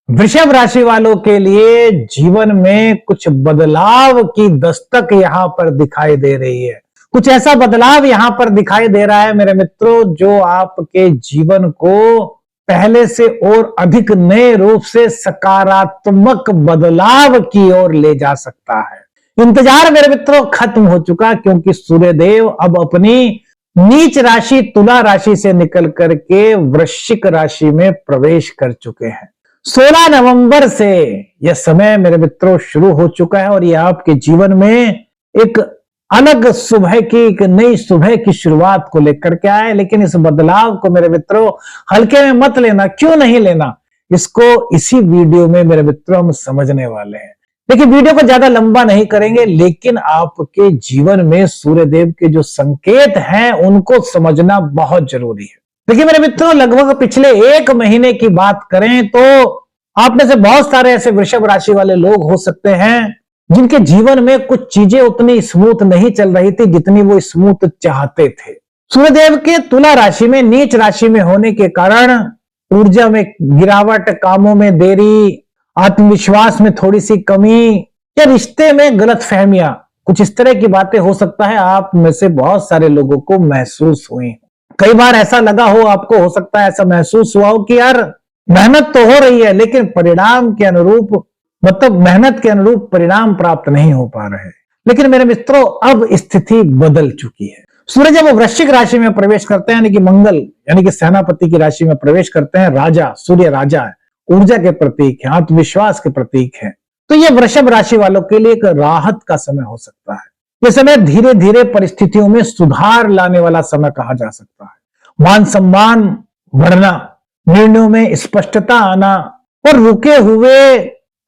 वृषभ राशि वालों के लिए जीवन में कुछ बदलाव की दस्तक यहां पर दिखाई दे रही है। कुछ ऐसा बदलाव यहां पर दिखाई दे रहा है मेरे मित्रों, जो आपके जीवन को पहले से और अधिक नए रूप से सकारात्मक बदलाव की ओर ले जा सकता है। इंतजार मेरे मित्रों खत्म हो चुका, क्योंकि सूर्यदेव अब अपनी नीच राशि तुला राशि से निकल करके वृश्चिक राशि में प्रवेश कर चुके हैं। 16 नवंबर से यह समय मेरे मित्रों शुरू हो चुका है और यह आपके जीवन में एक अलग सुबह की, एक नई सुबह की शुरुआत को लेकर के आए। लेकिन इस बदलाव को मेरे मित्रों हल्के में मत लेना। क्यों नहीं लेना, इसको इसी वीडियो में मेरे मित्रों हम समझने वाले हैं। देखिए, वीडियो को ज्यादा लंबा नहीं करेंगे, लेकिन आपके जीवन में सूर्यदेव के जो संकेत हैं उनको समझना बहुत जरूरी है। देखिए मेरे मित्रों, लगभग पिछले 1 महीने की बात करें तो आप में से बहुत सारे ऐसे वृषभ राशि वाले लोग हो सकते हैं जिनके जीवन में कुछ चीजें उतनी स्मूथ नहीं चल रही थी जितनी वो स्मूथ चाहते थे। सूर्यदेव के तुला राशि में नीच राशि में होने के कारण ऊर्जा में गिरावट, कामों में देरी, आत्मविश्वास में थोड़ी सी कमी या रिश्ते में गलतफहमियां, कुछ इस तरह की बातें हो सकता है आप में से बहुत सारे लोगों को महसूस हुई। कई बार ऐसा लगा हो आपको, हो सकता है ऐसा महसूस हुआ हो कि यार मेहनत तो हो रही है लेकिन परिणाम के अनुरूप, मतलब मेहनत के अनुरूप परिणाम प्राप्त नहीं हो पा रहे। लेकिन मेरे मित्रों, अब स्थिति बदल चुकी है। सूर्य जब वृश्चिक राशि में प्रवेश करते हैं, यानी कि मंगल यानी कि सेनापति की राशि में प्रवेश करते हैं, राजा, सूर्य राजा है, ऊर्जा के प्रतीक है, आत्मविश्वास के प्रतीक है, तो यह वृषभ राशि वालों के लिए एक राहत का समय हो सकता है। यह समय धीरे धीरे परिस्थितियों में सुधार लाने वाला समय कहा जा सकता है। मान सम्मान बढ़ना, निर्णयों में स्पष्टता आना और रुके हुए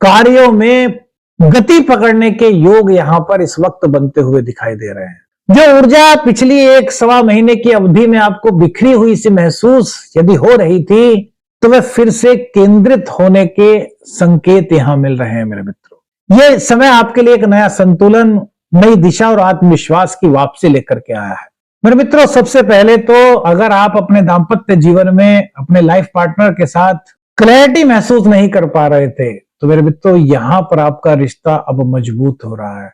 कार्यों में गति पकड़ने के योग यहां पर इस वक्त बनते हुए दिखाई दे रहे हैं। जो ऊर्जा पिछली 1-1.25 महीने की अवधि में आपको बिखरी हुई सी महसूस यदि हो रही थी, तो वह फिर से केंद्रित होने के संकेत यहां मिल रहे हैं मेरे मित्रों। यह समय आपके लिए एक नया संतुलन, नई दिशा और आत्मविश्वास की वापसी लेकर के आया है। मेरे मित्रों, सबसे पहले तो अगर आप अपने दाम्पत्य जीवन में अपने लाइफ पार्टनर के साथ क्लैरिटी महसूस नहीं कर पा रहे थे, तो मेरे मित्रों यहां पर आपका रिश्ता अब मजबूत हो रहा है।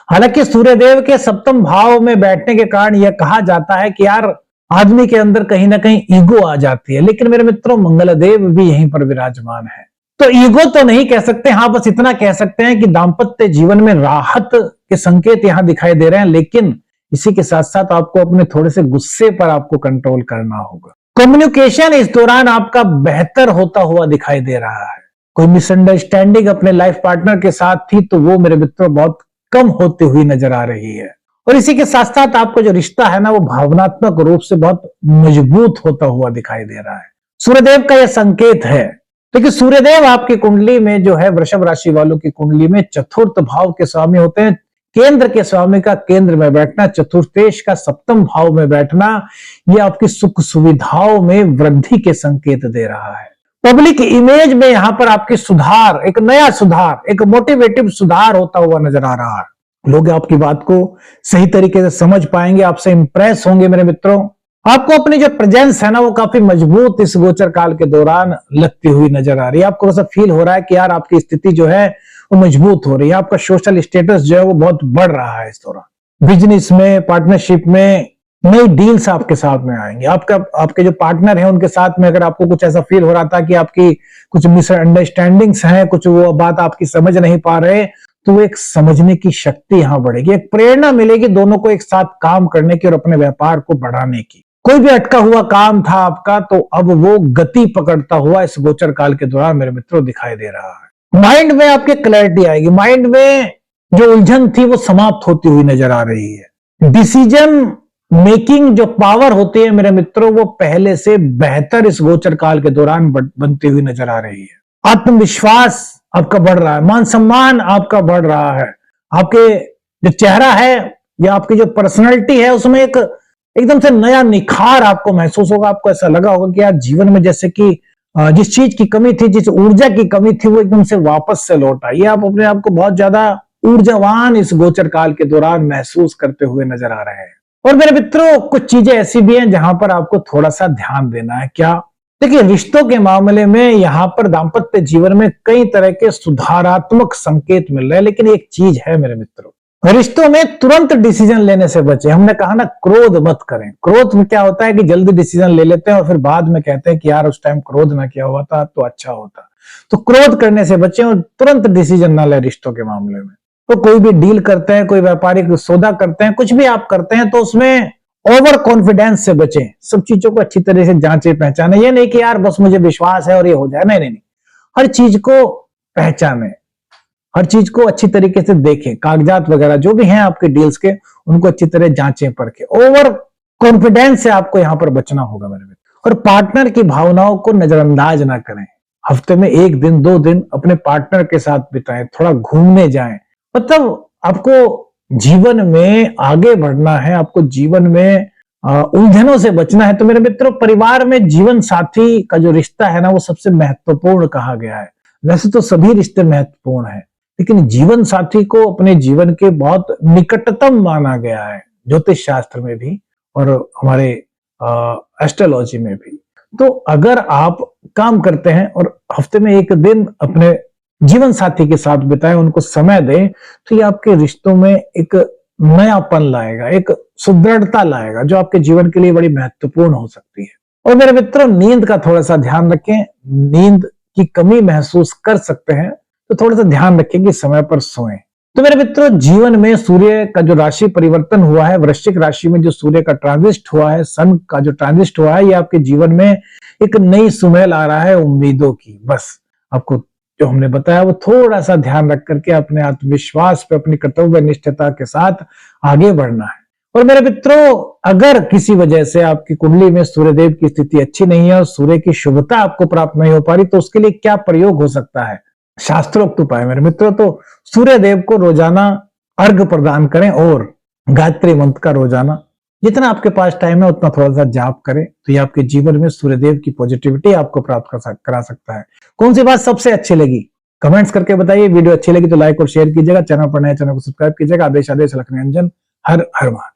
हालांकि सूर्यदेव के सप्तम भाव में बैठने के कारण यह कहा जाता है कि यार आदमी के अंदर कहीं ना कहीं ईगो आ जाती है, लेकिन मेरे मित्रों मंगलदेव भी यहीं पर विराजमान है, तो ईगो तो नहीं कह सकते। हाँ, बस इतना कह सकते हैं कि दाम्पत्य जीवन में राहत के संकेत यहां दिखाई दे रहे हैं, लेकिन इसी के साथ साथ आपको अपने थोड़े से गुस्से पर आपको कंट्रोल करना होगा। कम्युनिकेशन इस दौरान आपका बेहतर होता हुआ दिखाई दे रहा है। कोई मिसअंडरस्टैंडिंग अपने लाइफ पार्टनर के साथ थी तो वो मेरे मित्रों बहुत कम होती हुई नजर आ रही है, और इसी के साथ साथ आपका जो रिश्ता है ना, वो भावनात्मक रूप से बहुत मजबूत होता हुआ दिखाई दे रहा है। सूर्यदेव का यह संकेत है। देखिए, सूर्यदेव आपकी कुंडली में जो है, वृषभ राशि वालों की कुंडली में चतुर्थ भाव के स्वामी होते हैं। केंद्र के स्वामी का केंद्र में बैठना, चतुर्थेश का सप्तम भाव में बैठना, यह आपकी सुख सुविधाओं में वृद्धि के संकेत दे रहा है। पब्लिक इमेज में यहां पर आपकी सुधार, एक नया सुधार, एक मोटिवेटिव सुधार होता हुआ नजर आ रहा है। लोग आपकी बात को सही तरीके से समझ पाएंगे, आपसे इंप्रेस होंगे मेरे मित्रों। आपको अपनी जो प्रेजेंस है ना, वो काफी मजबूत इस गोचर काल के दौरान लगती हुई नजर आ रही है। आपको ऐसा फील हो रहा है कि यार आपकी स्थिति जो है वो मजबूत हो रही है। आपका सोशल स्टेटस जो है वो बहुत बढ़ रहा है इस दौरान। बिजनेस में, पार्टनरशिप में नई डील्स आपके साथ में आएंगे। आपके जो पार्टनर है उनके साथ में अगर आपको कुछ ऐसा फील हो रहा था कि आपकी कुछ मिसअंडरस्टैंडिंग्स हैं, कुछ वो बात आपकी समझ नहीं पा रहे, तो एक समझने की शक्ति यहां बढ़ेगी, एक प्रेरणा मिलेगी दोनों को एक साथ काम करने की और अपने व्यापार को बढ़ाने की। कोई भी अटका हुआ काम था आपका, तो अब वो गति पकड़ता हुआ इस गोचर काल के दौरान मेरे मित्रों दिखाई दे रहा है। माइंड में आपके क्लैरिटी आएगी, माइंड में जो उलझन थी वो समाप्त होती हुई नजर आ रही है। डिसीजन मेकिंग जो पावर होती है मेरे मित्रों, वो पहले से बेहतर इस गोचर काल के दौरान बनती हुई नजर आ रही है। आत्मविश्वास आपका बढ़ रहा है, मान सम्मान आपका बढ़ रहा है। आपके जो चेहरा है या आपकी जो पर्सनैलिटी है, उसमें एक एकदम से नया निखार आपको महसूस होगा। आपको ऐसा लगा होगा कि यार जीवन में जैसे कि जिस चीज की कमी थी, जिस ऊर्जा की कमी थी, वो एकदम से वापस से लौट आई। आप अपने आप को बहुत ज्यादा ऊर्जावान इस गोचर काल के दौरान महसूस करते हुए नजर आ रहे हैं। और मेरे मित्रों, कुछ चीजें ऐसी भी हैं जहां पर आपको थोड़ा सा ध्यान देना है। क्या? देखिए, रिश्तों के मामले में यहां पर दाम्पत्य जीवन में कई तरह के सुधारात्मक संकेत मिल रहे हैं, लेकिन एक चीज है मेरे मित्रों, रिश्तों में तुरंत डिसीजन लेने से बचे। हमने कहा ना, क्रोध मत करें। क्रोध में क्या होता है कि जल्दी डिसीजन ले लेते हैं और फिर बाद में कहते हैं कि यार उस टाइम क्रोध ना किया हुआ था तो अच्छा होता। तो क्रोध करने से बचे और तुरंत डिसीजन ना ले रिश्तों के मामले में। तो कोई भी डील करते हैं, कोई व्यापारिक सौदा करते हैं, कुछ भी आप करते हैं तो उसमें ओवर कॉन्फिडेंस से बचें। सब चीजों को अच्छी तरह से जांचे पहचाने। ये नहीं कि यार बस मुझे विश्वास है और ये हो जाए, नहीं नहीं नहीं, हर चीज को पहचाने, हर चीज को अच्छी तरीके से देखें, कागजात वगैरह जो भी हैं आपके डील्स के उनको अच्छी तरह जांचें परखें। ओवर कॉन्फिडेंस से आपको यहां पर बचना होगा मेरे मित्र। और पार्टनर की भावनाओं को नजरअंदाज ना करें। हफ्ते में 1 दिन 2 दिन अपने पार्टनर के साथ बिताएं, थोड़ा घूमने जाएं। मतलब आपको जीवन में आगे बढ़ना है, आपको जीवन में उलझनों से बचना है। तो मेरे मित्रों, परिवार में जीवन साथी का जो रिश्ता है ना, वो सबसे महत्वपूर्ण कहा गया है। वैसे तो सभी रिश्ते महत्वपूर्ण हैं, लेकिन जीवन साथी को अपने जीवन के बहुत निकटतम माना गया है, ज्योतिष शास्त्र में भी और हमारे एस्ट्रोलॉजी में भी। तो अगर आप काम करते हैं और हफ्ते में 1 दिन अपने जीवन साथी के साथ बिताएं, उनको समय दें, तो ये आपके रिश्तों में एक नयापन लाएगा, एक सुदृढ़ता लाएगा, जो आपके जीवन के लिए बड़ी महत्वपूर्ण हो सकती है। और मेरे मित्रों, नींद का थोड़ा सा ध्यान रखें। नींद की कमी महसूस कर सकते हैं तो थोड़ा सा ध्यान रखें कि समय पर सोएं। तो मेरे मित्रों, जीवन में सूर्य का जो राशि परिवर्तन हुआ है, वृश्चिक राशि में जो सूर्य का ट्रांजिट हुआ है, सन का जो ट्रांजिट हुआ है, ये आपके जीवन में एक नई सुमेल आ रहा है उम्मीदों की। बस आपको जो हमने बताया वो थोड़ा सा ध्यान रख करके अपने आत्मविश्वास पे, अपनी कर्तव्य निष्ठता के साथ आगे बढ़ना है। और मेरे मित्रों, अगर किसी वजह से आपकी कुंडली में सूर्यदेव की स्थिति अच्छी नहीं है और सूर्य की शुभता आपको प्राप्त नहीं हो पा रही, तो उसके लिए क्या प्रयोग हो सकता है? शास्त्रोक्त उपाय मेरे मित्रों, तो सूर्य देव को रोजाना अर्घ प्रदान करें और गायत्री मंत्र का रोजाना जितना आपके पास टाइम है उतना थोड़ा सा जाप करें, तो ये आपके जीवन में सूर्यदेव की पॉजिटिविटी आपको प्राप्त करा सकता है। कौन सी बात सबसे अच्छी लगी कमेंट्स करके बताइए। वीडियो अच्छी लगी तो लाइक और शेयर कीजिएगा। चैनल पर नए, चैनल को सब्सक्राइब कीजिएगा। आदेश लखनी अंजन। हर हर महादेव।